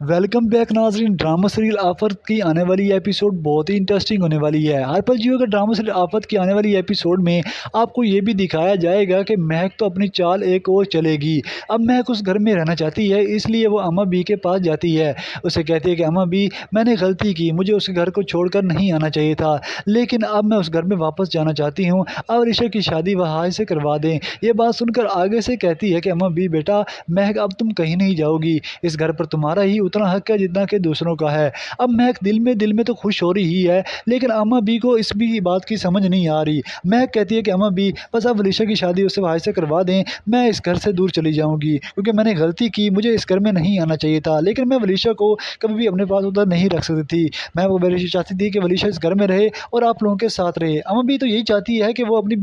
Welcome back नाजरीन। Drama serial आफत की आने वाली एपिसोड बहुत ही इंटरेस्टिंग होने वाली है। हरपल जियो का ड्रामा सीरियल आफत की आने वाली एपिसोड में आपको ये भी दिखाया जाएगा कि महक तो अपनी चाल एक और चलेगी। अब महक उस घर में रहना चाहती है, इसलिए वो अम्मा बी के पास जाती है। उसे कहती है कि अम्मा बी, मैंने गलती की, मुझे उस घर को छोड़कर नहीं आना चाहिए था, लेकिन अब मैं उस घर में वापस जाना चाहती हूँ। अब ऋषा की शादी वहाँ से करवा दें। ये बात सुनकर आगे से कहती है कि अम्मा बी बेटा, महक अब तुम कहीं नहीं जाओगी, इस घर पर तुम्हारा ही उतना हक है जितना कि दूसरों का है। अब महक दिल में तो खुश हो रही है, लेकिन अम्मा बी को इस भी बात की समझ नहीं आ रही। महक कहती है कि अम्मा बी, बस अब अलीशा की शादी उससे भाई से करवा दें, मैं इस घर से दूर चली जाऊंगी, क्योंकि मैंने गलती की, मुझे इस घर में नहीं आना चाहिए था, लेकिन मैं वलीशा को कभी भी अपने पास उधर नहीं रख सकती थी। मैं वो वलीशा चाहती थी कि वलीशा इस घर में रहे और आप लोगों के साथ रहे। अम्मा बी तो यही चाहती है कि वो अपनी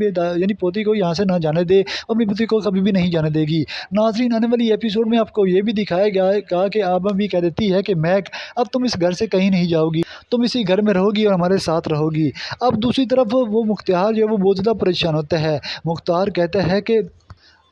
यानी पोती को यहाँ से ना जाने दे, अपनी पोती को कभी भी नहीं जाने देगी। नाज़रीन, आने वाली एपिसोड में आपको ये भी दिखाया गया है कहा कि आबा भी कह देती है कि महक, अब तुम इस घर से कहीं नहीं जाओगी, तुम इसी घर में रहोगी और हमारे साथ रहोगी। अब दूसरी तरफ वो मुख्तार जो है वो बहुत ज़्यादा परेशान होता है। मुख्तार कहता है कि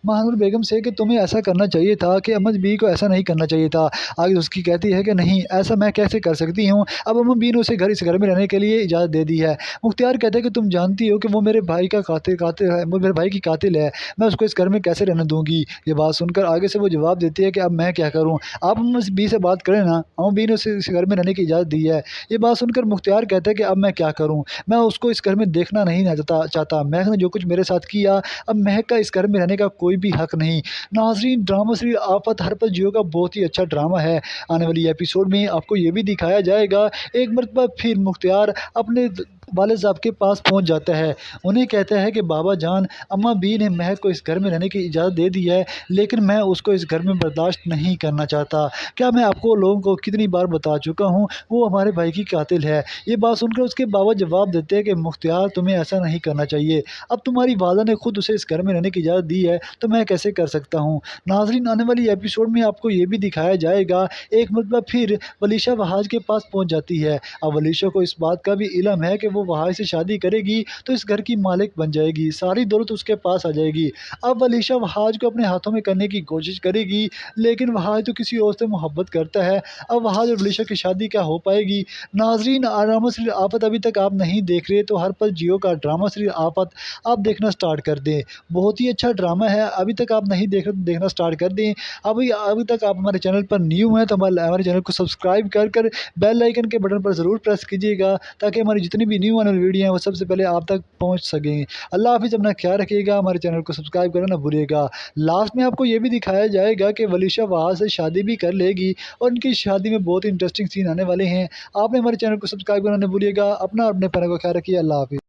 महानूर बेगम से कि तुम्हें ऐसा करना चाहिए था, कि अमन बी को ऐसा नहीं करना चाहिए था। आगे उसकी कहती है कि नहीं, ऐसा मैं कैसे कर सकती हूँ। अब अमन बी ने उसे इस घर में रहने के लिए इजाज़त दे दी है। मुख्तियार कहते हैं कि तुम जानती हो कि वो मेरे भाई का कातिल है, वो मेरे भाई की कातिल है, मैं उसको इस घर में कैसे रहने दूंगी। ये बात सुनकर आगे से वो जवाब देती है कि अब मैं क्या करूँ, आप अमन बी से बात करें ना, अमन बी ने उसे इस घर में रहने की इजाज़त दी है। ये बात सुनकर मुख्तियार कहते हैं कि अब मैं क्या करूँ, मैं उसको इस घर में देखना नहीं चाहता। महक ने जो कुछ मेरे साथ किया, अब महक का इस घर में रहने का कोई भी हक नहीं। नाजरीन, ड्रामा सीरियल आफत हरपल जियो का बहुत ही अच्छा ड्रामा है। आने वाली एपिसोड में आपको ये भी दिखाया जाएगा, एक मरतबा फिर मुख्तियार अपने वाले साहब के पास पहुंच जाता है। उन्हें कहता है कि बाबा जान, अम्मा बी ने महक को इस घर में रहने की इजाज़त दे दी है, लेकिन मैं उसको इस घर में बर्दाश्त नहीं करना चाहता। क्या मैं आपको लोगों को कितनी बार बता चुका हूँ, वो हमारे भाई की कातिल है। ये बात सुनकर उसके बाबा जवाब देते हैं कि मुख्तियार, तुम्हें ऐसा नहीं करना चाहिए, अब तुम्हारी वाला ने खुद उसे इस घर में रहने की इजाज़त दी है, तो मैं कैसे कर सकता हूँ। नाजरीन, आने वाली एपिसोड में आपको ये भी दिखाया जाएगा, एक मरतबा फिर वलीशा वहाज के पास पहुँच जाती है। अब वलीशा को इस बात का भी इल्म है कि वो वहाज से शादी करेगी तो इस घर की मालिक बन जाएगी, सारी दौलत उसके पास आ जाएगी। अब वलीशा वहाज को अपने हाथों में करने की कोशिश करेगी, लेकिन वहाज तो किसी और से मोहब्बत करता है। अब वहाज और वलीशा की शादी क्या हो पाएगी। नाजरीन, ड्रामा सीरियल आफत अभी तक आप नहीं देख रहे तो हर पल जियो का ड्रामा सीरियल आफत आप देखना स्टार्ट कर दें। बहुत ही अच्छा ड्रामा है, अभी तक आप नहीं देख रहे तो देखना स्टार्ट कर दें। अभी अभी तक आप हमारे चैनल पर न्यू हैं तो हमारे चैनल को सब्सक्राइब कर कर बेल आइकन के बटन पर ज़रूर प्रेस कीजिएगा, ताकि हमारी जितनी भी न्यू आने वाली वीडियो हैं वो सबसे पहले आप तक पहुंच सकें। अल्लाह हाफिज़, अपना ख्याल रखिएगा, हमारे चैनल को सब्सक्राइब करना ना भूलिएगा। लास्ट में आपको ये भी दिखाया जाएगा कि वलीशा वहाँ से शादी भी कर लेगी और उनकी शादी में बहुत इंटरेस्टिंग सीन आने वाले हैं। आपने हमारे चैनल को सब्सक्राइब करना ना भूलिएगा। अपना अपने पैरों का ख्याल रखिए। अल्लाह हाफिज़।